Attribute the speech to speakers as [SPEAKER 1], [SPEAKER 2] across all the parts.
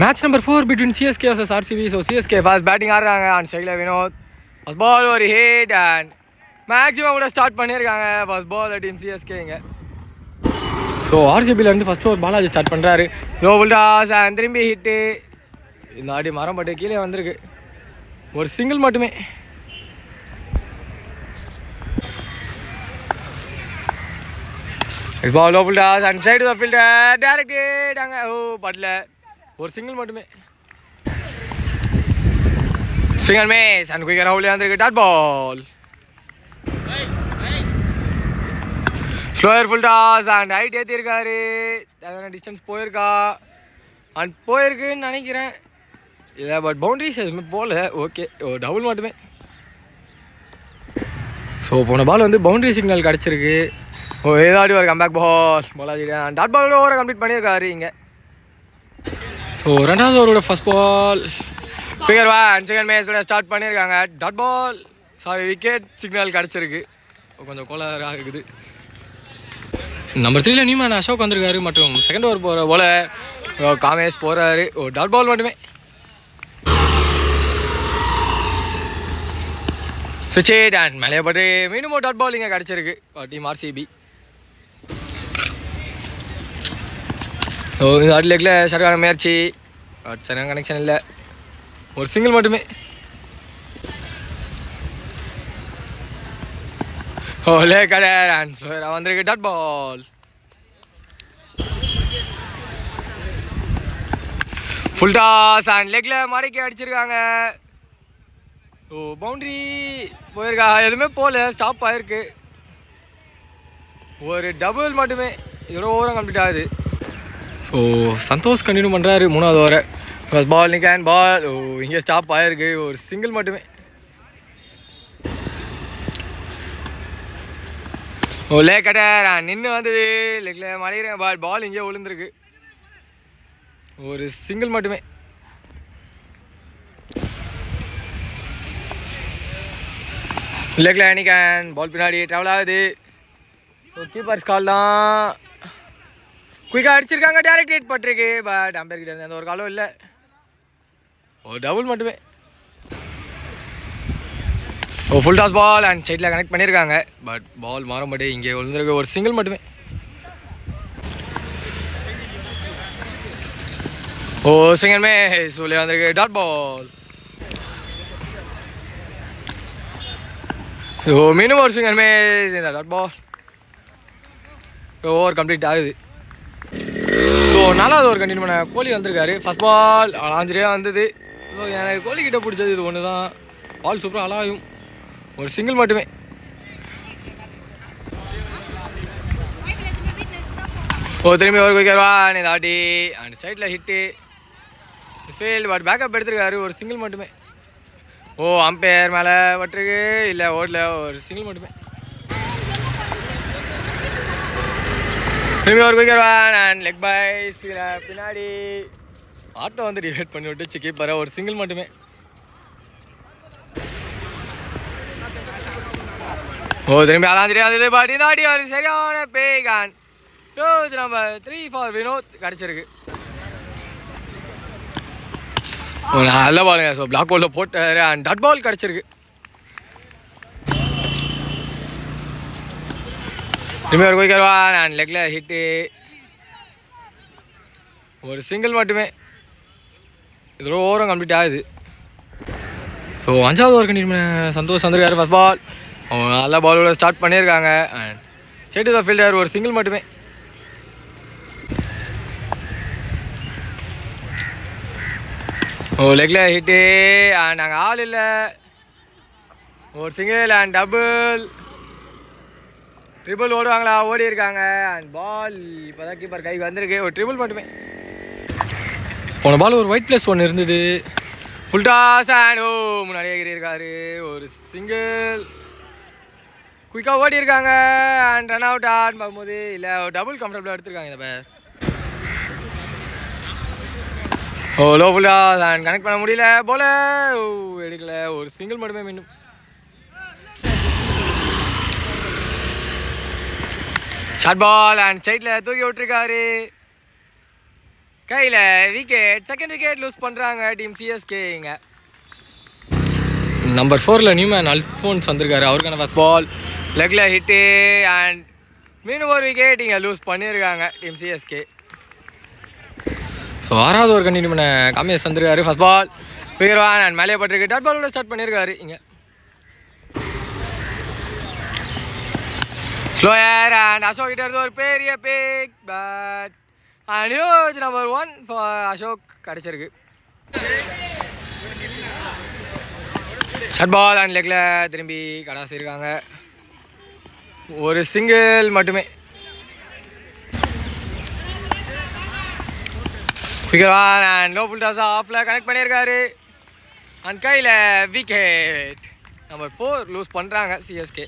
[SPEAKER 1] Match number 4 between CSK versus RCB. So CSK fast batting ஆடுறாங்க and ஸ்ட்ரைக்ல Vinod first ball ஒரு hit and maximum கூட start பண்ணியிருக்காங்க first ball team CSK இங்க. So ஆர்சிபிலேருந்து first over Balaji start பண்ணுறாரு. Low full toss and திரும்பி hit. இந்த ஆடி மரம் பட்டு கீழே வந்திருக்கு. ஒரு சிங்கிள் மட்டுமே. Ball low full toss and side to the fielder direct hit அங்க படல. ஒரு சிங்கிள் மட்டுமே. சிங்கிள் மிஸ் அண்ட் குயிக்கர் அவுட்ல வந்திருக்கு. Dot ball slower full toss and height ஏற்றிருக்காரு. அதனால டிஸ்டன்ஸ் போயிருக்கா அண்ட் போயிருக்குன்னு நினைக்கிறேன். இல்லை பட் பவுண்டரிஸ் எதுவுமே போகல. ஓகே ஒரு டபுள் மட்டுமே. ஸோ போன பால் வந்து பவுண்டரி சிக்னல் கிடச்சிருக்கு. ஏதாடி ஒரு comeback ball Balaji dot ball ஓவரை கம்ப்ளீட் பண்ணியிருக்காரு இங்கே. ஸோ ரெண்டாவது ஓவரோட first ball figure one second மேட்சோட ஸ்டார்ட் பண்ணியிருக்காங்க. Dot ball sorry wicket signal கிடச்சிருக்கு. கொஞ்சம் கோளாறாக இருக்குது. நம்பர் 3ல நியூமேன் அசோக் வந்திருக்காரு மற்றும் செகண்ட் ஓவர் போகிற போல காமேஷ் போகிறாரு. ஒரு டாட் பால் மட்டுமே. சுவிட்ச் ஹிட் அண்ட் மேலே பட்டு மீண்டும் ஒரு டாட் பால் இங்கே கிடச்சிருக்கு டீம் ஆர்சிபி. ஸோ இந்த ஆட் லெக்கில் சரியான முயற்சி சரியான கனெக்ஷன் இல்லை. ஒரு சிங்கிள் மட்டுமே. ஓலே கடர் அண்ட் ஸ்லோயராக வந்திருக்கு. Dot ball full toss and லெக்கில் மடக்கி அடிச்சிருக்காங்க. ஓ பவுண்ட்ரி போயிருக்கா? எதுவுமே போகல, ஸ்டாப் ஆகிருக்கு. ஒரு டபுள் மட்டுமே. இவ்வளோ ஓவரம் கம்ப்ளீட் ஆகுது. ஸோ சந்தோஷ் கண்டினியூ பண்ணுறாரு மூணாவது ஓவரை. ஃபர்ஸ்ட் பால் நிக்கன் பால். ஓ இங்கே ஸ்டாப் ஆகிருக்கு. ஒரு சிங்கிள் மட்டுமே. ஓ லே கட்டர் நின்று வந்தது லெக்கில் மடைகிறேன். பால் இங்கே விழுந்துருக்கு. ஒரு சிங்கிள் மட்டுமே. லெக்கில் நிக்கன் பால் பின்னாடி ட்ராவல் ஆகுது. கீப்பர்ஸ் கால் தான். குயிக்காக அடிச்சிருக்காங்க. டேரக்ட் ஹிட் பட்டிருக்கு. பட் அம்பேர் கிட்ட இருந்த ஒரு காலம் இல்லை. ஒரு டபுள் மட்டுமே. ஓ ஃபுல் டாஸ் பால் அண்ட் சைடில் கனெக்ட் பண்ணியிருக்காங்க. பட் பால் மாறும்படி இங்கே விழுந்திருக்கு. ஒரு சிங்கிள் மட்டுமே. ஓ சிங்கிள் மிஸ் உள்ளே வந்திருக்கு. டாட் பால். ஓ மீண்டும் ஒரு சிங்கிள் மிஸ். இந்த டாட் பால் ஓவர் கம்ப்ளீட் ஆகுது. ஸோ நாலாவது ஓவர் கண்டினியூ பண்ண கோலி வந்திருக்காரு. ஃபர்ஸ்ட் பால் அலாஞ்சிரியாக வந்தது. ஸோ எனக்கு கோலிக்கிட்ட பிடிச்சது இது ஒன்று தான். பால் சூப்பராக அலாயும். ஒரு சிங்கிள் மட்டுமே. ஓ திரும்பி ஒரு குயிக்கர் ஒன் இந்த ஆட்டி அண்ட் சைடில் ஹிட்டு ஃபீல்டு. பட் பேக்கப் எடுத்திருக்காரு. ஒரு சிங்கிள் மட்டுமே. ஓ அம்பையர் மேலே பட்டிருக்கு. இல்லை ஓடல. ஒரு சிங்கிள் மட்டுமே. திரும்பி ஒரு குயிக்கர் ஒன் அண்ட் லெக் பைஸ் பின்னாடி ஆட்டோ வந்து டிவைட் பண்ணி விட்டு கீப்பரை. ஒரு சிங்கிள் மட்டுமே. ஓ திரும்பி அலாம் தெரியாது. பட் இந்த ஆடி ஒரு சரியான back and toss number 3 for Vinod கிடச்சிருக்கு. நல்ல பாலுங்க. ஸோ பிளாக் பாலில் போட்டார் அண்ட் டாட் பால் கிடச்சிருக்கு. திரும்பி ஒரு குயிக்கர் ஒன் அண்ட் லெக்கில் ஹிட்டு. ஒரு சிங்கிள் மட்டுமே. இதில் ஓவரும் கம்ப்ளீட் ஆகுது. ஸோ அஞ்சாவது ஓவர் கண்டினியூ சந்தோஷ் வந்திருக்காரு. ஃபர்ஸ்ட் பால் அவங்க நல்ல பாலோட ஸ்டார்ட் பண்ணியிருக்காங்க and side to the fielder. ஒரு சிங்கிள் மட்டுமே. ஓ லெக்கில் ஹிட்டு அண்ட் அங்கே ஆள் இல்லை. ஒரு சிங்கிள் அண்ட் டபுள். ட்ரிபிள் ஓடுவாங்களா? ஓடி இருக்காங்க அண்ட் பால் இப்போ தான் கீப்பர் கைக்கு வந்திருக்கு. ஒரு ட்ரிபிள் மட்டுமே. போன பால் ஒரு ஒயிட் பிளஸ் ஒன்று இருந்தது. ஃபுல் டாஸ் அண்ட் ஓ முன்னாடியே இருக்காரு. ஒரு சிங்கிள். குயிக்காக ஓடி இருக்காங்க அண்ட் ரன் அவுட் ஆன்னு பார்க்கும்போது இல்லை ஒரு டபுள் கம்ஃபர்டபுளாக எடுத்திருக்காங்க இந்த பேர். ஓ low full toss and connect பண்ண முடியல. போல ஓ எடுக்கல. ஒரு சிங்கிள் மட்டுமே. மீண்டும் ஷார்ட் பால் அண்ட் சைடில் தூக்கி விட்டுருக்காரு. கையில் விக்கெட். செகண்ட் விக்கெட் லூஸ் பண்ணுறாங்க டீம் சிஎஸ்கே. இங்கே நம்பர் 4 நியூமேன் அல்ஃபோன்ஸ் வந்திருக்காரு. அவருக்கான ஃபர்ஸ்ட் பால் லெக்கில் ஹிட்டு அண்ட் மீண்டும் ஒரு விக்கெட் இங்கே லூஸ் பண்ணியிருக்காங்க டீம் சிஎஸ்கே. ஸோ 6வது ஒரு கண்டினியூ பண்ண காமேஷ் வந்திருக்காரு. ஃபர்ஸ்ட் பால் பிகர்வான் அண்ட் மேலே பட்டிருக்கு. டாட் பாலோட ஸ்டார்ட் பண்ணியிருக்காரு. இங்கே ஸ்லோயர் அண்ட் அசோக் கிட்ட இருந்து ஒரு பெரிய big bat and huge number 1 for Ashok கிடச்சிருக்கு. ஷார்ட் பால் அண்ட் லெக்கில் திரும்பி கடாசிருக்காங்க. ஒரு சிங்கிள் மட்டுமே. பிகர்வான் அண்ட் லோ ஃபுல் டாஸ் ஆஃபில் கனெக்ட் பண்ணியிருக்காரு அண்ட் கையில் விக்கெட். நம்பர் 4 லூஸ் பண்ணுறாங்க சிஎஸ்கே.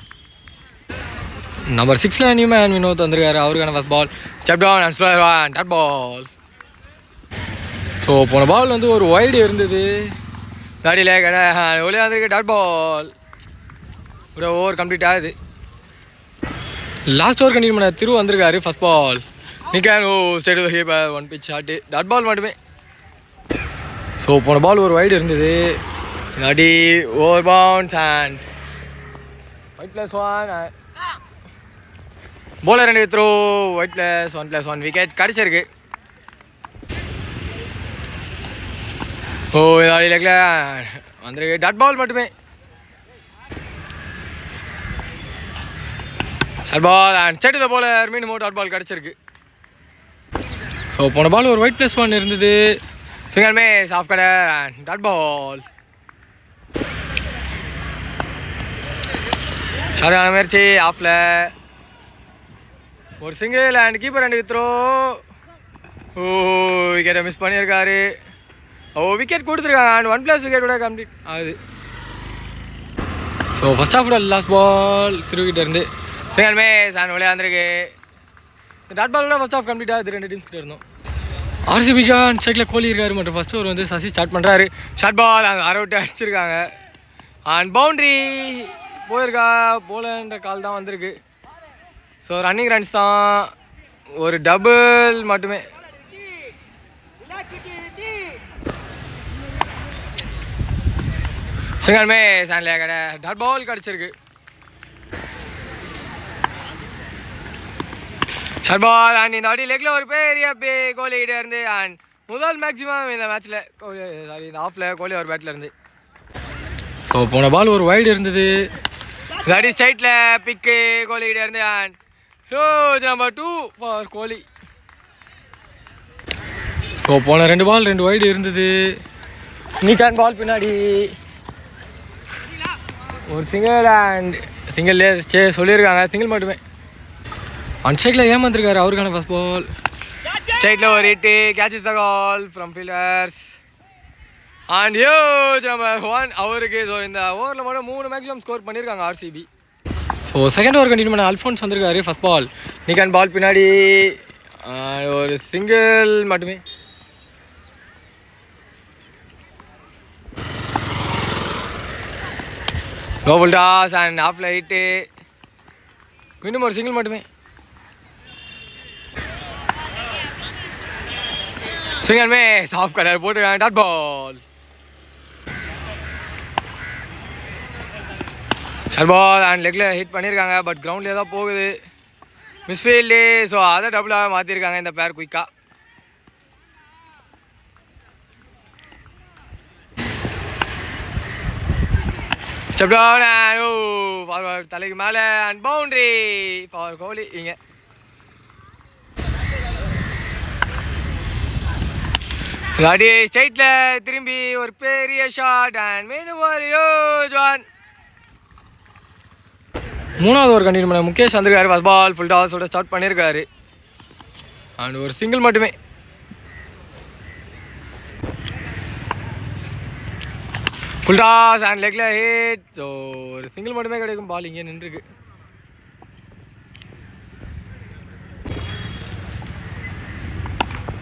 [SPEAKER 1] நம்பர் 6 நியூமேன் வினோத் வந்திருக்காரு. அவருக்கான first ball step down and slower and dot ball. So போன பால் வந்து ஒரு வைடு இருந்தது. தாடியில் ஒளி வந்திருக்கு. Dot ball. ஒரு ஓவர் கம்ப்ளீட் ஆகுது. லாஸ்ட் ஓவர் கண்டினியூ பண்ண திரு வந்திருக்காரு. ஃபர்ஸ்ட் பால் நிக்கான் ஸ்டேட் ஹீப்பர் 1 பிச் ஷாட்டு. டாட் பால் மட்டுமே. ஸோ போன பால் ஒரு வைடு இருந்தது. தாடி over bounce and wide +1 bowler and throw white +1 wicket கடிச்சிருக்கு. ஓ இதாடி லெக்ல வந்திருக்கு. டாட் பால் மட்டுமே. Short ball and set the bowler மீண்டும் டாட் பால் கடிச்சிருக்கு. ஸோ போன பால் ஒரு ஒயிட் +1 இருந்தது. சிங்கர் மேஸ் off cutter and dot ball. சரியான முயற்சி ஆஃப்ல. ஒரு single and keeper and throw. ஓ விக்கெட்டை மிஸ் பண்ணியிருக்காரு. விக்கெட் கொடுத்துருக்காங்க அண்ட் 1+ விக்கெட்டோட கம்ப்ளீட் ஆகுது. ஸோ ஃபர்ஸ்ட் ஹாஃபோட லாஸ்ட் பால் திருவிக்கிட்ட இருந்து சிங்கர் மேஸ் அண்ட் விளையாண்டுருக்கு. டாட் பாலோட ஃபர்ஸ்ட் ஹாஃப் கம்ப்ளீட் ஆகுது. 2 டீம்ஸ் கிட்ட இருந்தோம். ஆர்சிபிக்கா அண்ட் சைடில் கோலி இருக்காரு மற்றும் ஃபர்ஸ்ட் ஓவர் வந்து சசி ஸ்டார்ட் பண்ணுறாரு. ஷார்ட் பால் அங்கே அவுட் அடிச்சிருக்காங்க அண்ட் பவுண்ட்ரி போயிருக்கா. போலன்ற கால் தான் வந்திருக்கு. ஸோ ரன்னிங் ரன்ஸ் தான். ஒரு டபுள் மட்டுமே. சிங்கர் மேஸ் அண்ட் கடை டாட் பால் கிடச்சிருக்கு. ஷார்ட் பால் அண்ட் இந்த அடி லெக்கில் ஒரு பெரிய கோலி கிட்டே இருந்து அண்ட் முதல் மேக்ஸிமம் இந்த மேட்ச்சில் சாரி இந்த ஆஃபில் கோலி ஒரு பேட்டில் இருந்து. ஸோ போன பால் ஒரு வைடு இருந்தது. இந்த அடி ஸ்ட்ரைட்டில் பிக்கு கோலி கிட்டே இருந்து and number 2 for Kohli. So போன 2 பால் 2 வைடு இருந்தது. நிக்கான் பால் பின்னாடி ஒரு சிங்கிள் அண்ட் சிங்கிள்லே சொல்லியிருக்காங்க. சிங்கிள் மட்டுமே. அன் ஸ்ட்ரைக்கில் ஏமாந்துருக்காரு. அவருக்கான ஃபர்ஸ்ட் பால் ஸ்ட்ரைட்டில் ஒரு hit. கேட்சஸ் the call from fielders and huge number 1 அவருக்கு. ஸோ இந்த ஓவரில் மட்டும் 3 மேக்ஸிமம் ஸ்கோர் பண்ணியிருக்காங்க RCB. So second over continue பண்ண அல்ஃபோன்ஸ் வந்திருக்காரு. ஃபர்ஸ்ட் பால் நிக்கான் பால் பின்னாடி ஒரு சிங்கிள் மட்டுமே. லோபல் டாஸ் அண்ட் ஆஃப்ல ஹிட்டு. மீண்டும் ஒரு சிங்கிள் மட்டுமே. சிங்கிள் மேஸ் ஆஃப் கலர் போட்டுருக்காங்க. Dot ball. Short ball and லெக்கில் ஹிட் பண்ணியிருக்காங்க. பட் கிரவுண்ட்லேயே தான் போகுது. மிஸ்ஃபீல்டு. ஸோ அதை டபுளாக மாற்றிருக்காங்க இந்த பேர் குயிக்காக. ஸ்டெப் டவுன் அண்ட் ஃபார்வர்ட் தலைக்கு மேலே அண்ட் பவுண்ட்ரி ஃபார் கோலி. இங்கே அடி ஸ்ட்ரைட்டில் திரும்பி ஒரு பெரிய ஷாட் அண்ட் மீண்டும் ஒரு ஹியூஜ் ஒன். 3வது ஓவர் கண்டினியூ பண்ண முகேஷ் வந்திருக்காரு. ஃபர்ஸ்ட் பால் ஃபுல் டாஸோட ஸ்டார்ட் பண்ணியிருக்காரு அண்ட் ஒரு சிங்கிள் மட்டுமே. ஃபுல் டாஸ் அண்ட் லெக்கில் ஹிட். ஸோ ஒரு சிங்கிள் மட்டுமே கிடைக்கும். பால் இங்கே நின்றுருக்கு.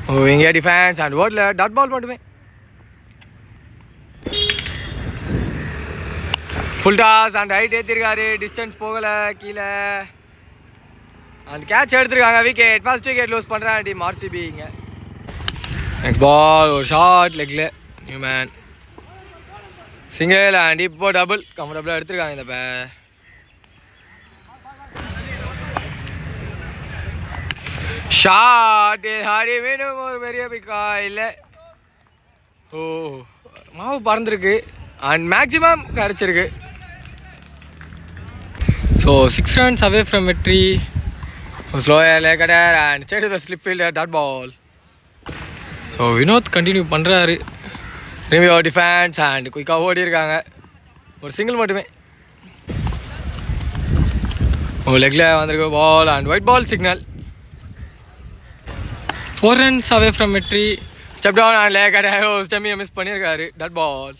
[SPEAKER 1] ஓ இங்கே டிஃபென்ஸ் அண்ட் ஓவரில் டாட் பால் மட்டுமே. ஃபுல் டாஸ் அண்ட் ஹைட் ஏற்றிருக்காரு. டிஸ்டன்ஸ் போகலை கீழே அண்ட் கேட்ச் எடுத்துருக்காங்க. விக்கெட். ஃபர்ஸ்ட் விக்கெட் லூஸ் பண்ணுறாங்க டீம் ஆர்சிபி. இங்கே நெக்ஸ்ட் பால் ஒரு ஷார்ட் லெக்கில் நியூ மேன் சிங்கிள் அண்ட் இப்போ டபுள் கம்ஃபர்டபுளாக எடுத்துருக்காங்க இந்த பேர். ஷார்ட் ஹாடி மீண்டும் ஒரு பெரிய பிக்கா இல்லை. ஓ மாவு பறந்துருக்கு அண்ட் மேக்ஸிமம் கிடச்சிருக்கு. So 6 runs away from victory. Slower leg cutter and state the slip fielder dot ball. So Vinod continue பண்ணுறாரு. திரும்பி டிஃபென்ஸ் அண்ட் குயிக்காக ஓடி இருக்காங்க. ஒரு சிங்கிள் மட்டுமே. ஓ லெக்கில் வந்திருக்கு ball and wide ball signal. 4 runs away from victory. Step down and leg cutter ஸ்டெம்மியை மிஸ் பண்ணியிருக்காரு டாட் பால்.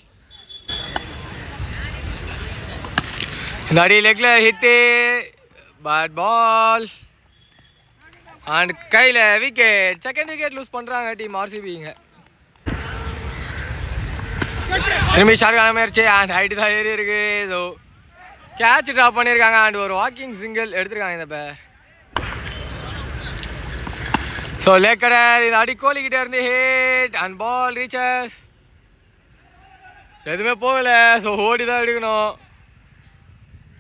[SPEAKER 1] இந்த அடி லெக்கில் ஹிட்டு பட் பால் அண்ட் கையில் விக்கெட். செகண்ட் விக்கெட் லூஸ் பண்ணுறாங்க டீம் ஆர்சிபிங்க. திரும்பி ஷார்க்கான முயற்சி அண்ட் ஹைட்டு தான் ஏறி இருக்கு. ஸோ கேட்ச் ட்ராப் பண்ணியிருக்காங்க அண்ட் ஒரு வாக்கிங் சிங்கிள் எடுத்திருக்காங்க இந்த பேர். ஸோ லேக்கடர் இந்த அடி கோலிக்கிட்டே இருந்து ஹிட் அண்ட் பால் ரீச்சஸ். எதுவுமே போகலை. ஸோ ஓடி தான் எடுக்கணும்.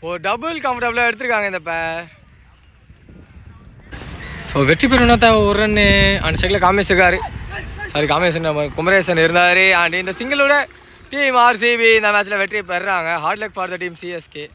[SPEAKER 1] ஒரு டபுள் கம்ஃபர்டபுளாக எடுத்திருக்காங்க இந்த பேர். ஸோ வெற்றி பெறணும்னா ஒரு ரன்னு அண்ட் சைடில் காமேஷ் இருக்காரு. சாரி காமேஷன் குமரேசன் இருந்தார். அண்ட் இந்த சிங்கிளோட டீம் ஆர்சிபி இந்த மேட்ச்சில் வெற்றி பெறுறாங்க. Hard luck for the team CSK.